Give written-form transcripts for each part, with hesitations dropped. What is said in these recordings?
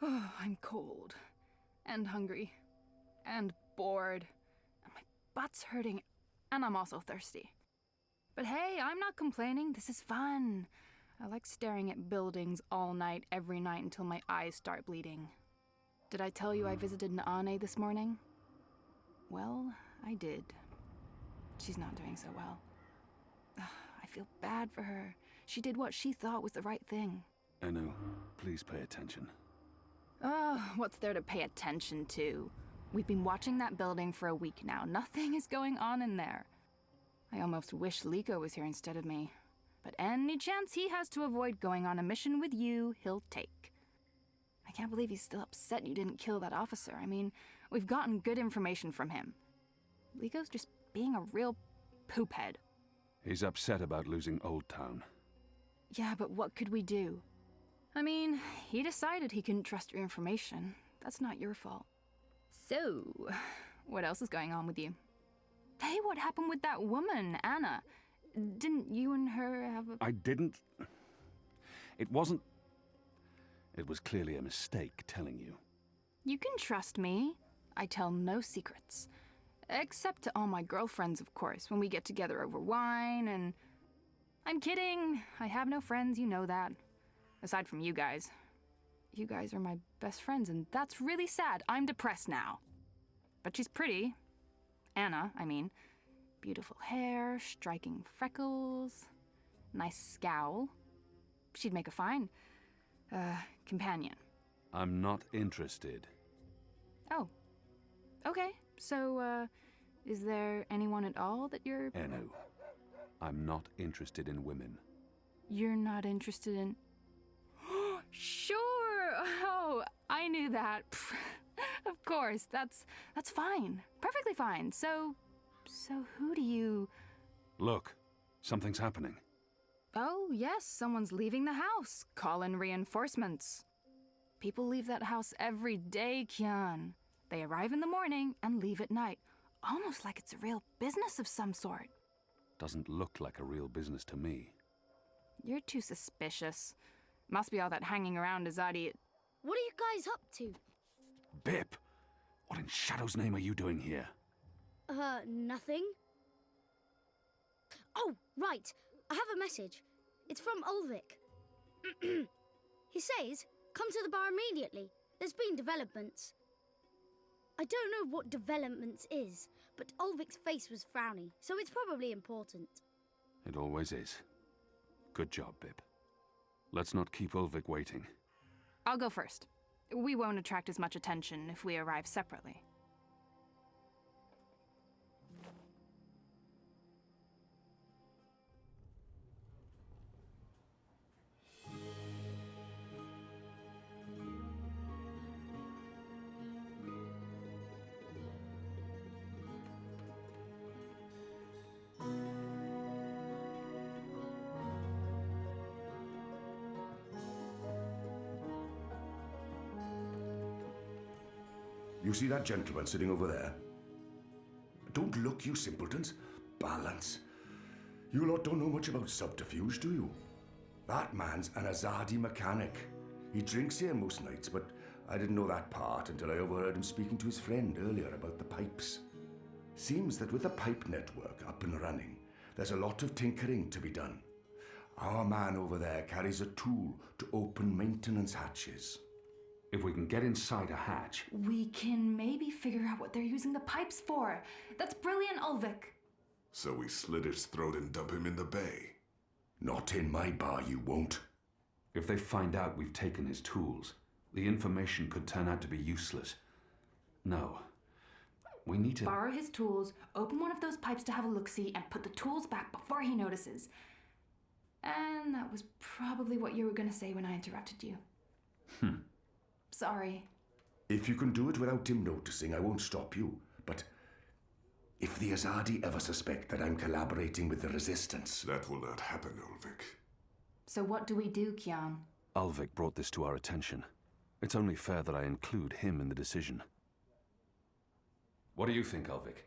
Oh, I'm cold. And hungry. And bored. And my butt's hurting. And I'm also thirsty. But hey, I'm not complaining. This is fun. I like staring at buildings all night, every night until my eyes start bleeding. Did I tell you I visited Naane this morning? Well, I did. She's not doing so well. I feel bad for her. She did what she thought was the right thing. Enu, please pay attention. Oh, what's there to pay attention to? We've been watching that building for a week now. Nothing is going on in there. I almost wish Liko was here instead of me. But any chance he has to avoid going on a mission with you, he'll take. I can't believe he's still upset you didn't kill that officer. I mean, we've gotten good information from him. Liko's just being a real poophead. He's upset about losing Old Town. Yeah, but what could we do? I mean, he decided he couldn't trust your information. That's not your fault. So, what else is going on with you? Hey, what happened with that woman, Anna? Didn't you and her have a... I didn't... It wasn't... It was clearly a mistake telling you. You can trust me. I tell no secrets. Except to all my girlfriends, of course, when we get together over wine and... I'm kidding. I have no friends, you know that. Aside from you guys. You guys are my best friends, and that's really sad. I'm depressed now. But she's pretty. Anna, I mean. Beautiful hair, striking freckles, nice scowl. She'd make a fine, companion. I'm not interested. Oh. Okay, so, is there anyone at all that you're... Enu, I'm not interested in women. You're not interested in... Sure! Oh, I knew that. Of course, that's fine. Perfectly fine. So who do you... Look, something's happening. Oh, yes, someone's leaving the house. Call in reinforcements. People leave that house every day, Kian. They arrive in the morning and leave at night. Almost like it's a real business of some sort. Doesn't look like a real business to me. You're too suspicious. Must be all that hanging around Azadi. What are you guys up to? Bip! What in Shadow's name are you doing here? Nothing. Oh, right. I have a message. It's from Ulvik. He says, come to the bar immediately. There's been developments. I don't know what developments is, but Ulvik's face was frowny, so it's probably important. It always is. Good job, Bip. Let's not keep Ulvik waiting. I'll go first. We won't attract as much attention if we arrive separately. You see that gentleman sitting over there? Don't look, you simpletons. Balance. You lot don't know much about subterfuge, do you? That man's an Azadi mechanic. He drinks here most nights, but I didn't know that part until I overheard him speaking to his friend earlier about the pipes. Seems that with the pipe network up and running, there's a lot of tinkering to be done. Our man over there carries a tool to open maintenance hatches. If we can get inside a hatch... We can maybe figure out what they're using the pipes for. That's brilliant, Ulvik. So we slit his throat and dump him in the bay. Not in my bar, you won't. If they find out we've taken his tools, the information could turn out to be useless. No. We need to... Borrow his tools, open one of those pipes to have a look-see, and put the tools back before he notices. And that was probably what you were going to say when I interrupted you. Sorry. If you can do it without him noticing, I won't stop you. But if the Azadi ever suspect that I'm collaborating with the Resistance... That will not happen, Ulvik. So what do we do, Kian? Ulvik brought this to our attention. It's only fair that I include him in the decision. What do you think, Ulvik?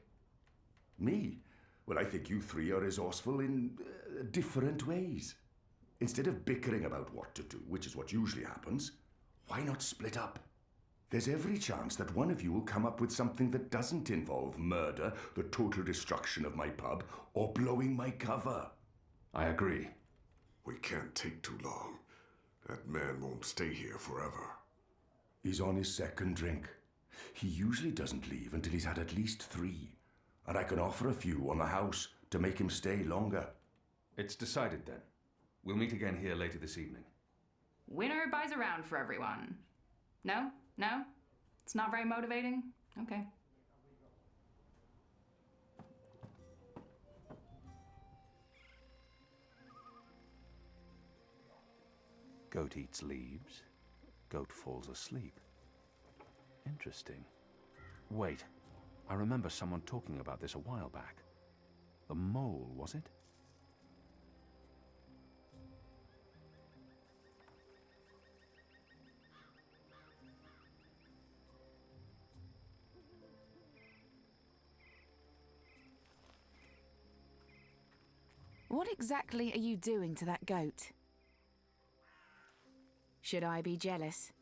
Me? Well, I think you three are resourceful in different ways. Instead of bickering about what to do, which is what usually happens, Why not split up? There's every chance that one of you will come up with something that doesn't involve murder, the total destruction of my pub, or blowing my cover. I agree. We can't take too long. That man won't stay here forever. He's on his second drink. He usually doesn't leave until he's had at least 3. And I can offer a few on the house to make him stay longer. It's decided then. We'll meet again here later this evening. Winner buys a round for everyone. No? No? It's not very motivating? Okay. Goat eats leaves. Goat falls asleep. Interesting. Wait. I remember someone talking about this a while back. The mole, was it? What exactly are you doing to that goat? Should I be jealous?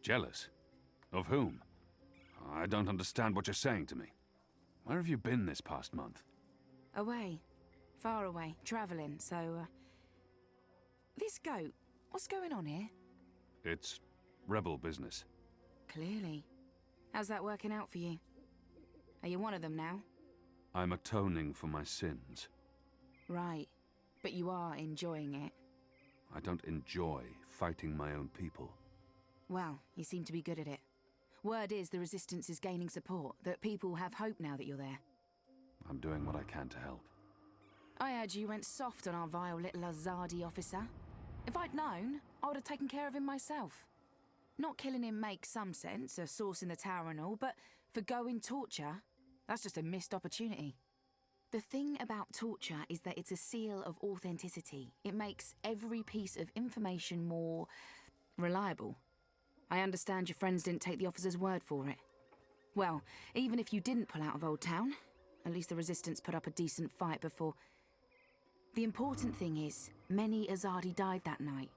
Jealous? Of whom? I don't understand what you're saying to me. Where have you been this past month? Away. Far away. Travelling, so, This goat, what's going on here? It's rebel business. Clearly. How's that working out for you? Are you one of them now? I'm atoning for my sins. Right. But you are enjoying it. I don't enjoy fighting my own people. Well, you seem to be good at it. Word is the Resistance is gaining support, that people have hope now that you're there. I'm doing what I can to help. I heard you went soft on our vile little Azadi officer. If I'd known, I would have taken care of him myself. Not killing him makes some sense, a source in the tower and all, but for going torture, that's just a missed opportunity. The thing about torture is that it's a seal of authenticity. It makes every piece of information more reliable. I understand your friends didn't take the officer's word for it. Well, even if you didn't pull out of Old Town, at least the Resistance put up a decent fight before. The important thing is, many Azadi died that night.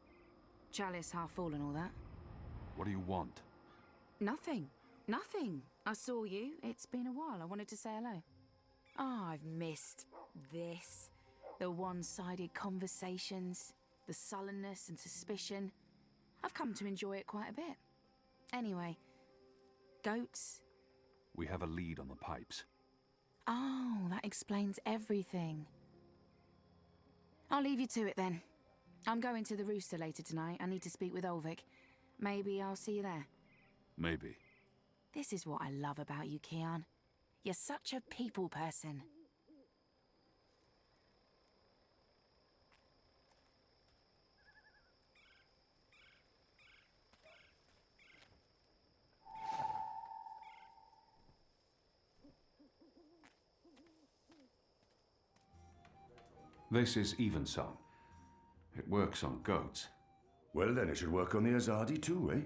Chalice half full and all that. What do you want? Nothing. Nothing. I saw you. It's been a while. I wanted to say hello. Oh, I've missed this. The one-sided conversations, the sullenness and suspicion. I've come to enjoy it quite a bit. Anyway, goats? We have a lead on the pipes. Oh, that explains everything. I'll leave you to it then. I'm going to the Rooster later tonight. I need to speak with Ulvik. Maybe I'll see you there. Maybe. This is what I love about you, Kian. You're such a people person. This is Evensong. It works on goats. Well, then it should work on the Azadi too, eh?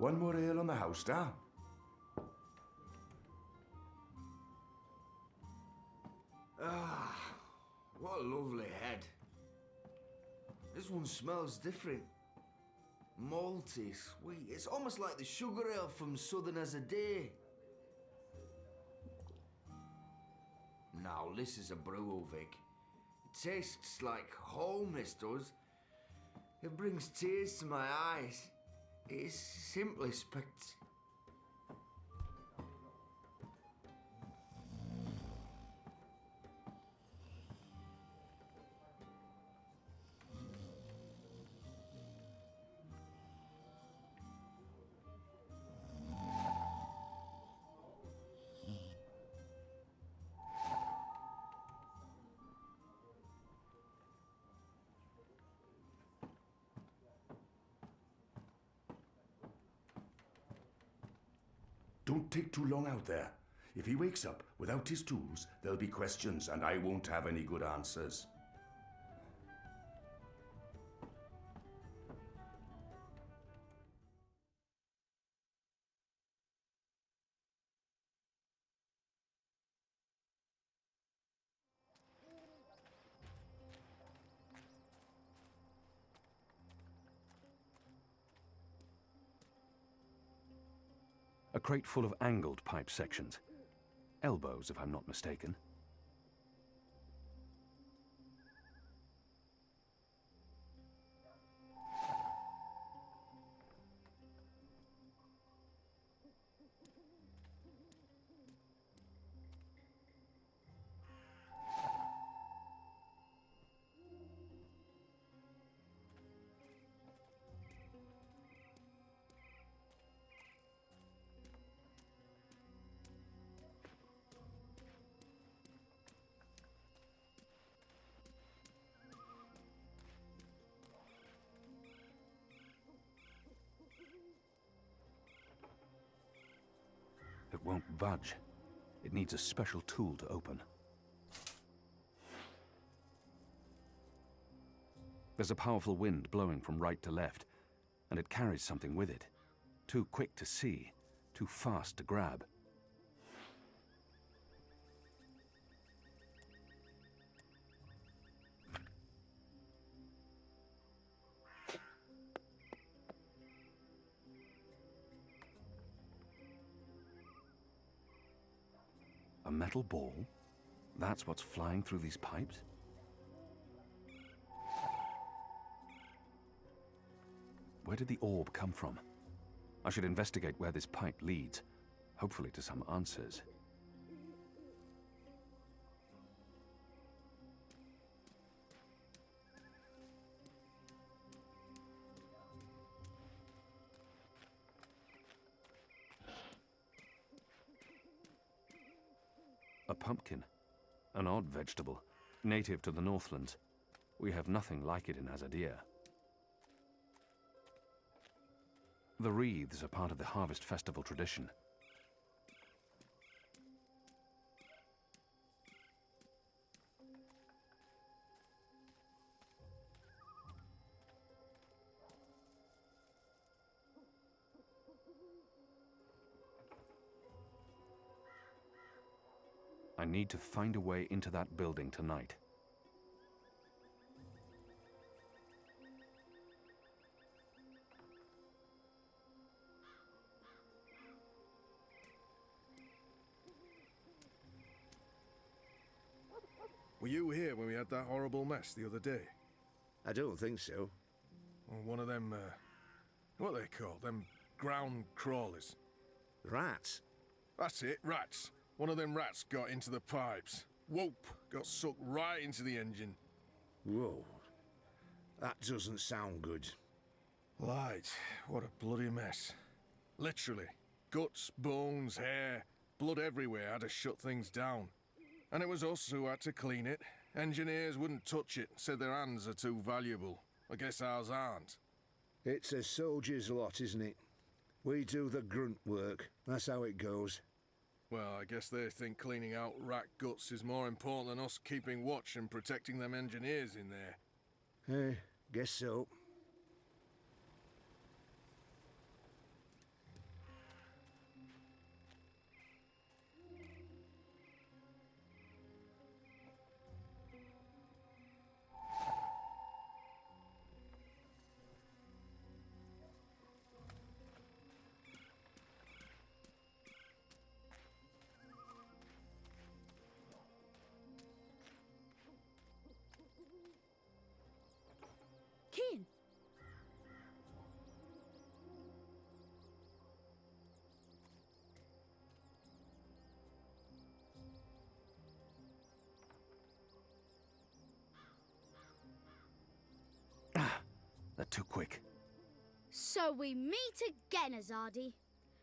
One more ale on the house, Star. Ah, what a lovely head. This one smells different. Malty, sweet. It's almost like the sugar ale from Southern as a Day. Now, this is a brew, Vic. It tastes like home, this does. It brings tears to my eyes. It's simply Don't take too long out there. If he wakes up without his tools, there'll be questions, and I won't have any good answers. A crate full of angled pipe sections. Elbows, if I'm not mistaken. It won't budge. It needs a special tool to open. There's a powerful wind blowing from right to left, and it carries something with it. Too quick to see, too fast to grab. A metal ball? That's what's flying through these pipes? Where did the orb come from? I should investigate where this pipe leads, hopefully to some answers. A pumpkin. An odd vegetable, native to the Northlands. We have nothing like it in Azadir. The wreaths are part of the harvest festival tradition. I need to find a way into that building tonight. Were you here when we had that horrible mess the other day? I don't think so. Or one of them, what are they called? Them ground crawlers? Rats? That's it, rats. One of them rats got into the pipes. Whoop! Got sucked right into the engine. Whoa. That doesn't sound good. Light, what a bloody mess. Literally. Guts, bones, hair, blood everywhere had to shut things down. And it was us who had to clean it. Engineers wouldn't touch it, said their hands are too valuable. I guess ours aren't. It's a soldier's lot, isn't it? We do the grunt work. That's how it goes. Well, I guess they think cleaning out rat guts is more important than us keeping watch and protecting them engineers in there. Guess so. Keen. They're too quick. So we meet again, Azadi.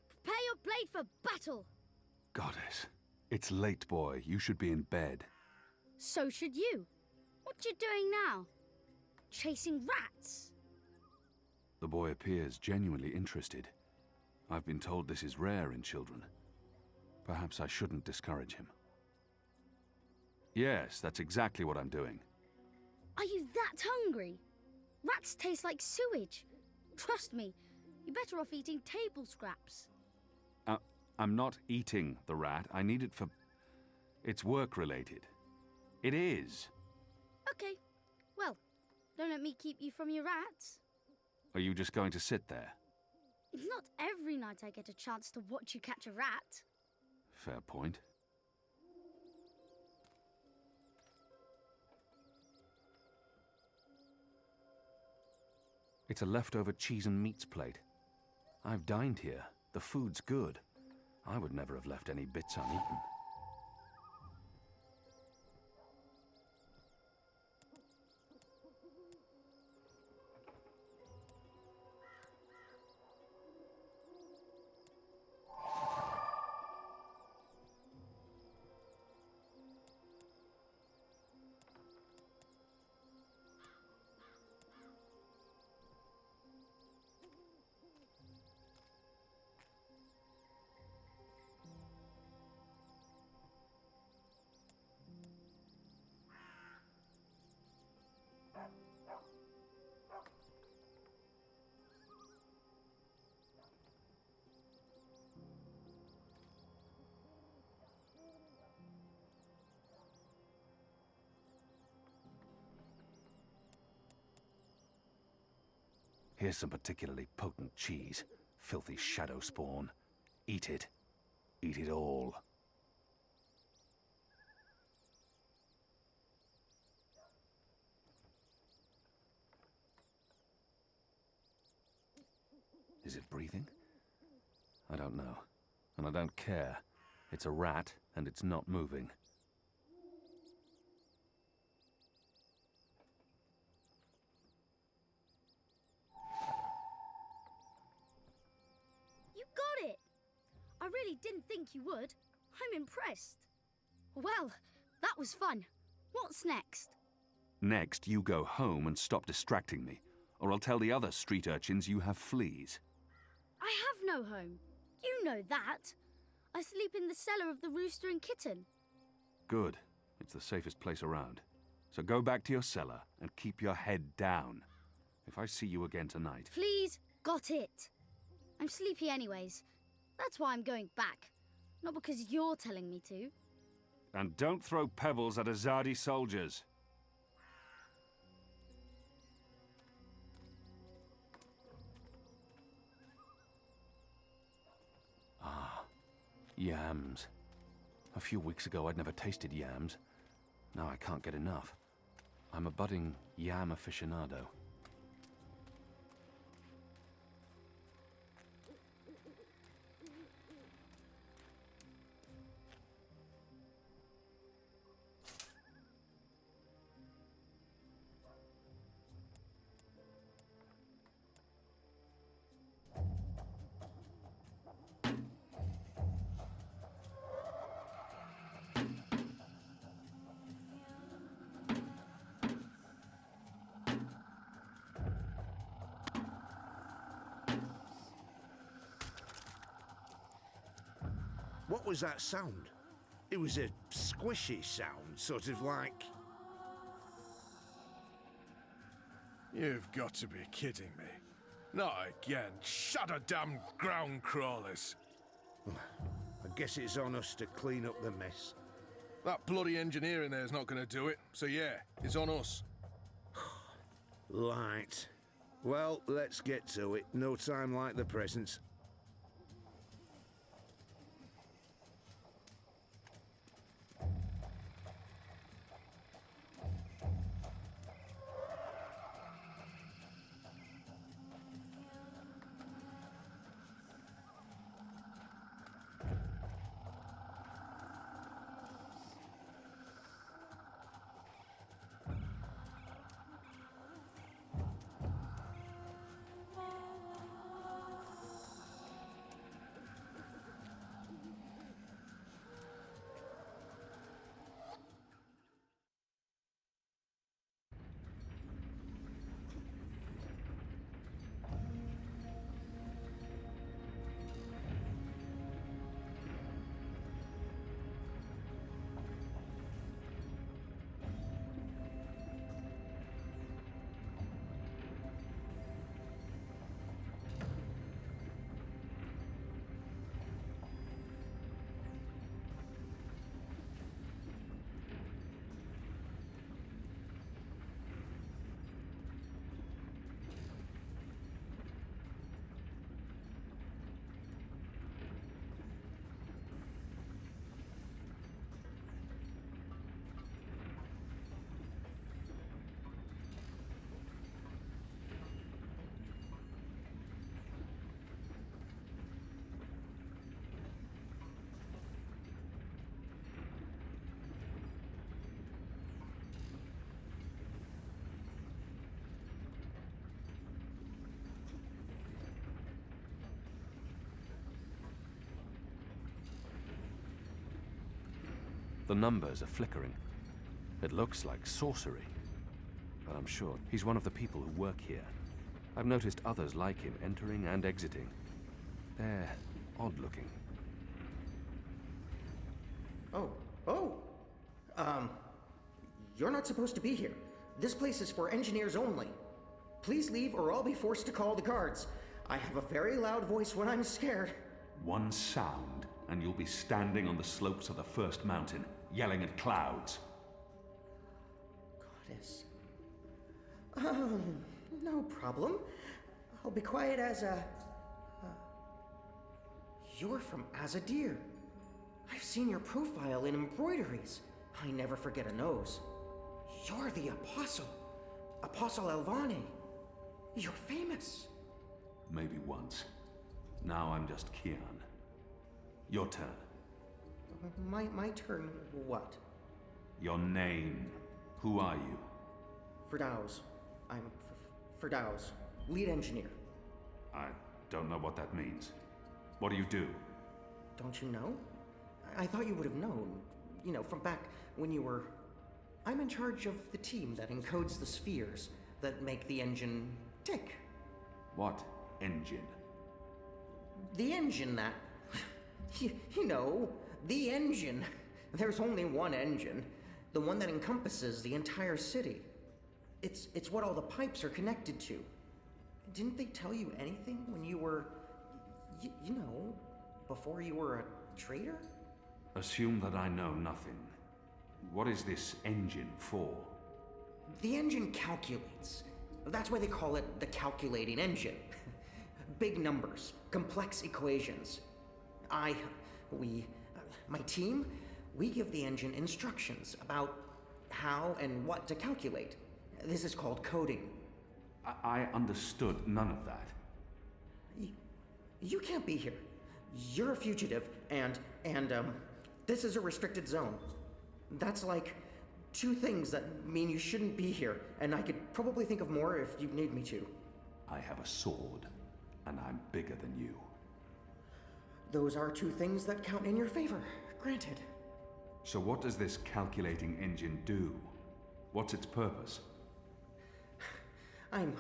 Prepare your blade for battle. Goddess, it's late, boy. You should be in bed. So should you. What you doing now? Chasing rats? The boy appears genuinely interested. I've been told this is rare in children. Perhaps I shouldn't discourage him. Yes, that's exactly what I'm doing. Are you that hungry? Rats taste like sewage. Trust me, you're better off eating table scraps. I'm not eating the rat. I need it for... It's work-related. It is. Okay, well, don't let me keep you from your rats. Are you just going to sit there? It's not every night I get a chance to watch you catch a rat. Fair point. It's a leftover cheese and meats plate. I've dined here. The food's good. I would never have left any bits uneaten. Here's some particularly potent cheese. Filthy shadow spawn. Eat it. Eat it all. Is it breathing? I don't know. And I don't care. It's a rat, and it's not moving. You got it! I really didn't think you would. I'm impressed. Well, that was fun. What's next? Next, you go home and stop distracting me, or I'll tell the other street urchins you have fleas. I have no home. You know that. I sleep in the cellar of the Rooster and Kitten. Good. It's the safest place around. So go back to your cellar and keep your head down. If I see you again tonight... Fleas, got it. I'm sleepy anyways. That's why I'm going back. Not because you're telling me to. And don't throw pebbles at Azadi soldiers. Ah, yams. A few weeks ago I'd never tasted yams. Now I can't get enough. I'm a budding yam aficionado. What was that sound? It was a squishy sound, sort of like... You've got to be kidding me. Not again. Shut a damn ground crawlers. I guess it's on us to clean up the mess. That bloody engineer in there's not going to do it. So yeah, it's on us. Right. Well, let's get to it. No time like the present. The numbers are flickering. It looks like sorcery. But I'm sure he's one of the people who work here. I've noticed others like him entering and exiting. They're odd-looking. You're not supposed to be here. This place is for engineers only. Please leave or I'll be forced to call the guards. I have a very loud voice when I'm scared. One sound, and you'll be standing on the slopes of the first mountain, yelling at clouds. Goddess. No problem. I'll be quiet as a... You're from Azadir. I've seen your profile in embroideries. I never forget a nose. You're the Apostle. Apostle Elvane. You're famous. Maybe once. Now I'm just Kian. Your turn. My turn what? Your name. Who are you? Firdaus. I'm Firdaus, lead engineer. I don't know what that means. What do you do? Don't you know? I thought you would have known. You know, from back when you were... I'm in charge of the team that encodes the spheres that make the engine tick. What engine? The engine that... you know, the engine. There's only one engine. The one that encompasses the entire city. It's what all the pipes are connected to. Didn't they tell you anything when you were... you know, before you were a traitor? Assume that I know nothing. What is this engine for? The engine calculates. That's why they call it the calculating engine. Big numbers, complex equations. My team, we give the engine instructions about how and what to calculate. This is called coding. I understood none of that. You can't be here. You're a fugitive, and this is a restricted zone. That's like two things that mean you shouldn't be here, and I could probably think of more if you need me to. I have a sword, and I'm bigger than you. Those are two things that count in your favor, granted. So what does this calculating engine do? What's its purpose? I'm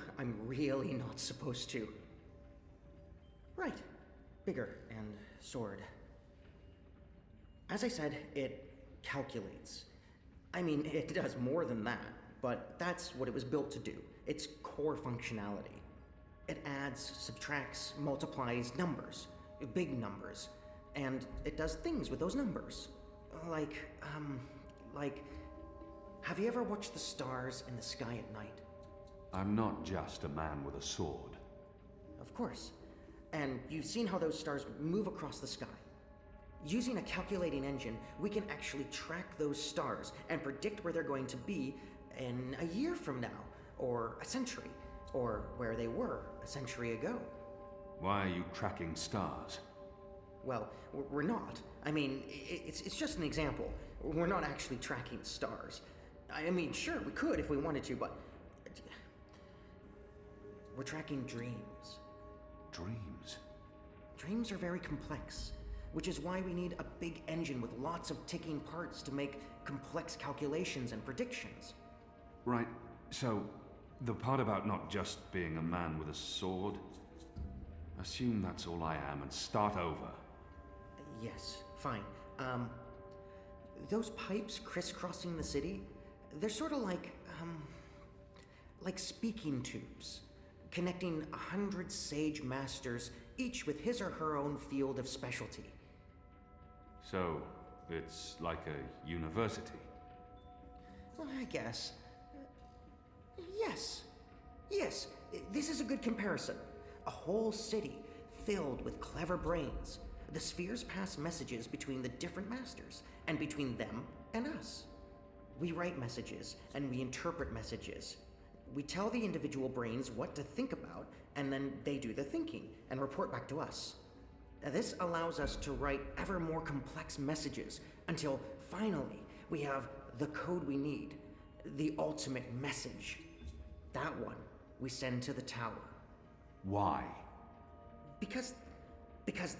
really not supposed to. Right. Bigger and sword. As I said, it calculates. I mean, it does more than that, but that's what it was built to do. Its core functionality. It adds, subtracts, multiplies numbers. Big numbers. And it does things with those numbers. Like, have you ever watched the stars in the sky at night? I'm not just a man with a sword. Of course. And you've seen how those stars move across the sky. Using a calculating engine, we can actually track those stars and predict where they're going to be in a year from now, or a century, or where they were a century ago. Why are you tracking stars? Well, we're not. I mean, it's just an example. We're not actually tracking stars. I mean, sure, we could if we wanted to, but... We're tracking dreams. Dreams? Dreams are very complex, which is why we need a big engine with lots of ticking parts to make complex calculations and predictions. Right, so the part about not just being a man with a sword, assume that's all I am and start over. Yes, fine. Those pipes crisscrossing the city, they're sort of like speaking tubes, connecting 100 sage masters, each with his or her own field of specialty. So, it's like a university? Well, I guess. Yes. Yes, this is a good comparison. A whole city filled with clever brains. The spheres pass messages between the different masters, and between them and us. We write messages, and we interpret messages. We tell the individual brains what to think about, and then they do the thinking, and report back to us. This allows us to write ever more complex messages, until finally we have the code we need, the ultimate message. That one we send to the tower. Why? Because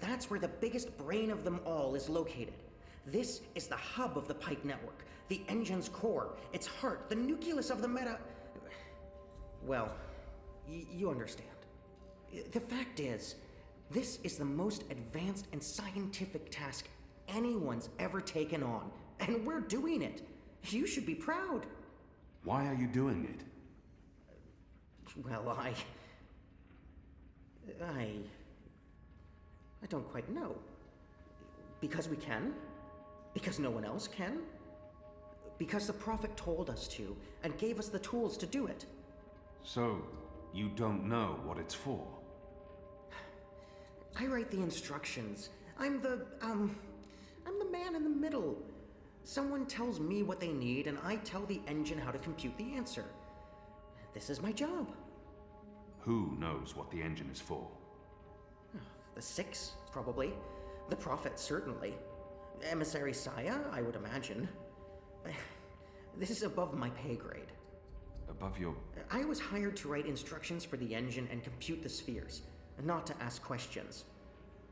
that's where the biggest brain of them all is located. This is the hub of the Pike network, the engine's core, its heart, the nucleus of the meta... Well, you understand. The fact is, this is the most advanced and scientific task anyone's ever taken on, and we're doing it. You should be proud. Why are you doing it? Well, I don't quite know. Because we can? Because no one else can? Because the Prophet told us to, and gave us the tools to do it. So, you don't know what it's for? I write the instructions. I'm the man in the middle. Someone tells me what they need, and I tell the engine how to compute the answer. This is my job. Who knows what the engine is for? The Six, probably. The Prophet, certainly. Emissary Saya, I would imagine. This is above my pay grade. Above your... I was hired to write instructions for the engine and compute the spheres, not to ask questions.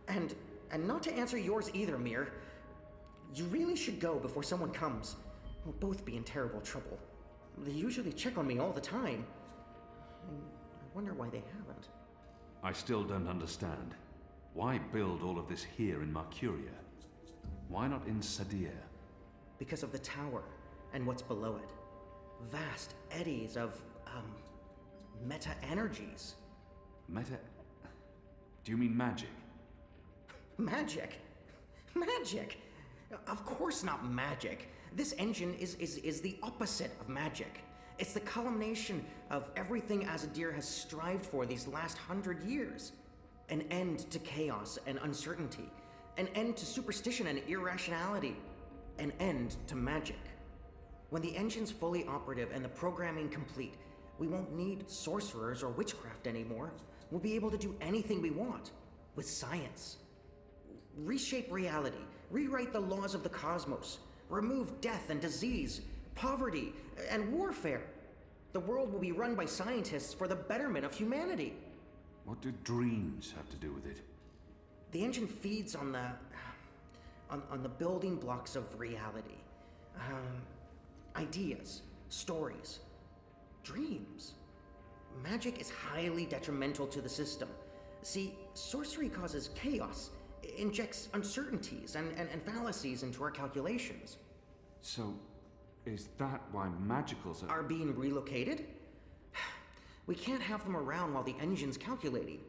And not to answer yours either, Mir. You really should go before someone comes. We'll both be in terrible trouble. They usually check on me all the time. I wonder why they haven't. I still don't understand. Why build all of this here in Mercuria? Why not in Sadir? Because of the tower and what's below it. Vast eddies of, meta-energies. Meta... Do you mean magic? Magic? Magic? Of course not magic. This engine is the opposite of magic. It's the culmination of everything Azadir has strived for these last 100 years. An end to chaos and uncertainty. An end to superstition and irrationality. An end to magic. When the engine's fully operative and the programming complete, we won't need sorcerers or witchcraft anymore. We'll be able to do anything we want. With science. Reshape reality. Rewrite the laws of the cosmos. Remove death and disease, poverty, and warfare. The world will be run by scientists for the betterment of humanity. What do dreams have to do with it? The engine feeds on the building blocks of reality. Ideas, stories, dreams. Magic is highly detrimental to the system. See, sorcery causes chaos, injects uncertainties and fallacies into our calculations. So, is that why magicals Are being relocated? We can't have them around while the engine's calculating.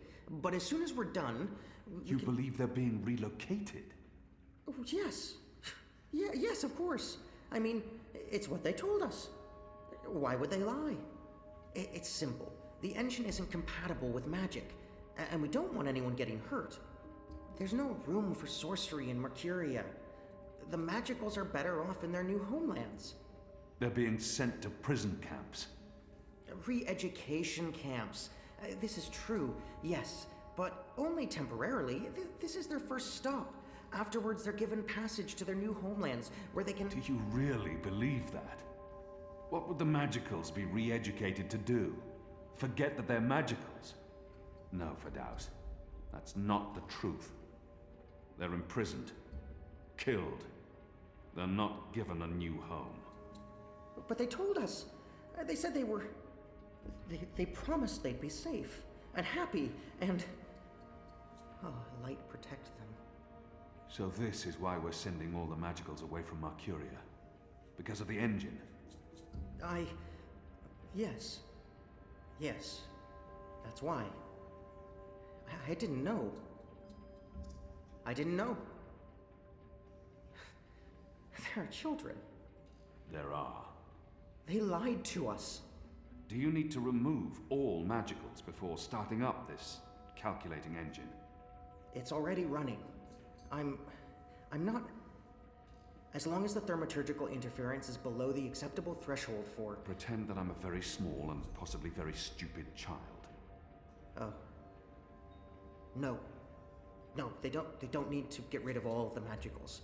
But as soon as we're done... You believe they're being relocated? Oh, yes. Yes, of course. I mean, it's what they told us. Why would they lie? It's simple. The engine isn't compatible with magic, and we don't want anyone getting hurt. There's no room for sorcery in Mercuria. The magicals are better off in their new homelands. They're being sent to prison camps. Re-education camps. This is true, yes, but only temporarily. This is their first stop. Afterwards, they're given passage to their new homelands, where they can... Do you really believe that? What would the magicals be re-educated to do? Forget that they're magicals? No, Firdaus. That's not the truth. They're imprisoned. Killed. They're not given a new home. But they told us. They said they were... They promised they'd be safe and happy and... Oh, light protect them. So this is why we're sending all the magicals away from Mercuria? Because of the engine? Yes. Yes. That's why. I didn't know. I didn't know. There are children. There are. They lied to us. Do you need to remove all magicals before starting up this calculating engine? It's already running. I'm not... As long as the thermaturgical interference is below the acceptable threshold for... Pretend that I'm a very small and possibly very stupid child. Oh. No. No, they don't need to get rid of all of the magicals.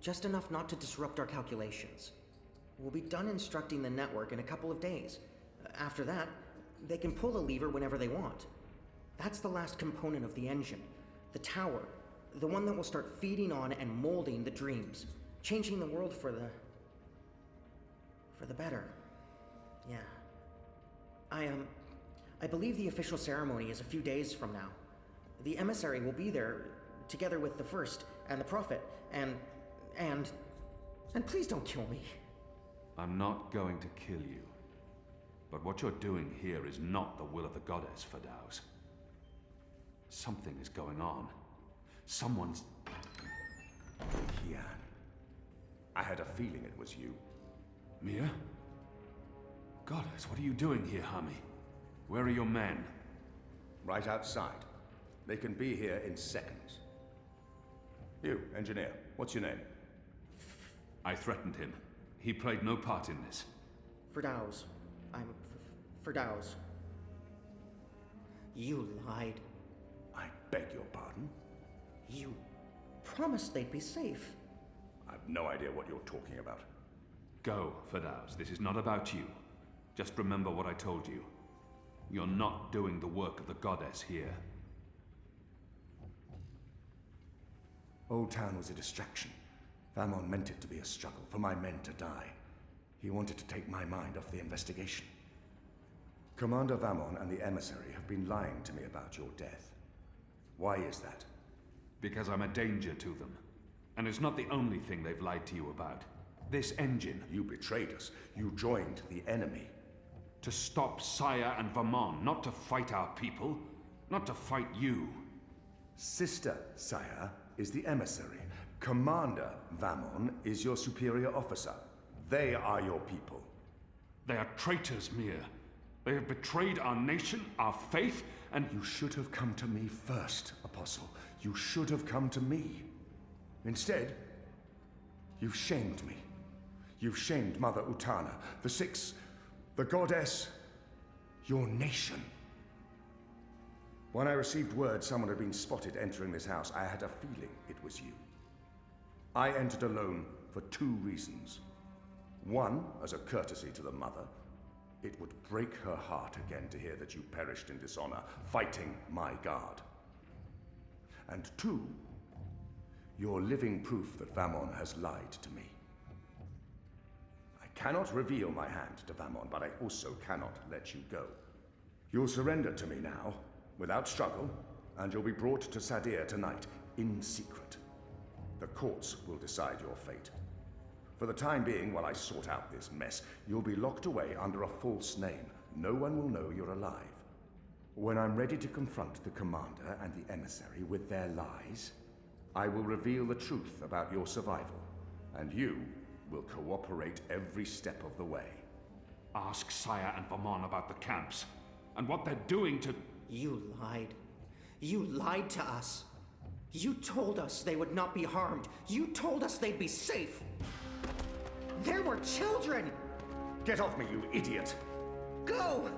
Just enough not to disrupt our calculations. We'll be done instructing the network in a couple of days. After that, they can pull the lever whenever they want. That's the last component of the engine. The tower. The one that will start feeding on and molding the dreams. changing the world for the better. Yeah. I believe the official ceremony is a few days from now. The emissary will be there, together with the First and the Prophet, and please don't kill me. I'm not going to kill you. But what you're doing here is not the will of the goddess, Fadaus. Something is going on. Someone's... Kian. I had a feeling it was you. Mia? Goddess, what are you doing here, Hami? Where are your men? Right outside. They can be here in seconds. You, engineer, what's your name? I threatened him. He played no part in this. Firdaus. I'm Firdaus. You lied. I beg your pardon? You promised they'd be safe. I've no idea what you're talking about. Go, Fadaus. This is not about you. Just remember what I told you. You're not doing the work of the goddess here. Old Town was a distraction. Vamon meant it to be a struggle, for my men to die. He wanted to take my mind off the investigation. Commander Vamon and the emissary have been lying to me about your death. Why is that? Because I'm a danger to them. And it's not the only thing they've lied to you about. This engine. You betrayed us. You joined the enemy. To stop Saya and Vamon, not to fight our people. Not to fight you. Sister Saya is the emissary. Commander Vamon is your superior officer. They are your people. They are traitors, Mir. They have betrayed our nation, our faith, and... You should have come to me first, Apostle. You should have come to me. Instead, you've shamed me. You've shamed Mother Utana, the Six, the Goddess, your nation. When I received word someone had been spotted entering this house, I had a feeling it was you. I entered alone for 2 reasons. One, as a courtesy to the Mother. It would break her heart again to hear that you perished in dishonor, fighting my guard. And 2, you're living proof that Vamon has lied to me. I cannot reveal my hand to Vamon, but I also cannot let you go. You'll surrender to me now, without struggle, and you'll be brought to Sadir tonight, in secret. The courts will decide your fate. For the time being, while I sort out this mess, you'll be locked away under a false name. No one will know you're alive. When I'm ready to confront the commander and the emissary with their lies, I will reveal the truth about your survival, and you will cooperate every step of the way. Ask Saya and Vamon about the camps, and what they're doing to... You lied. You lied to us. You told us they would not be harmed. You told us they'd be safe. There were children! Get off me, you idiot! Go!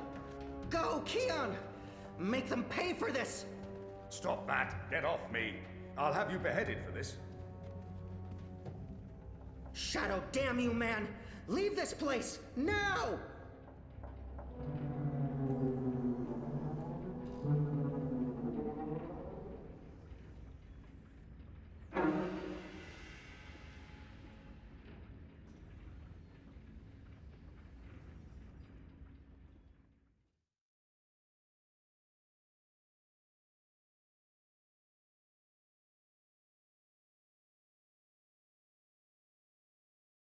Go, Kian! Make them pay for this! Stop that! Get off me! I'll have you beheaded for this. Shadow, damn you, man! Leave this place! Now!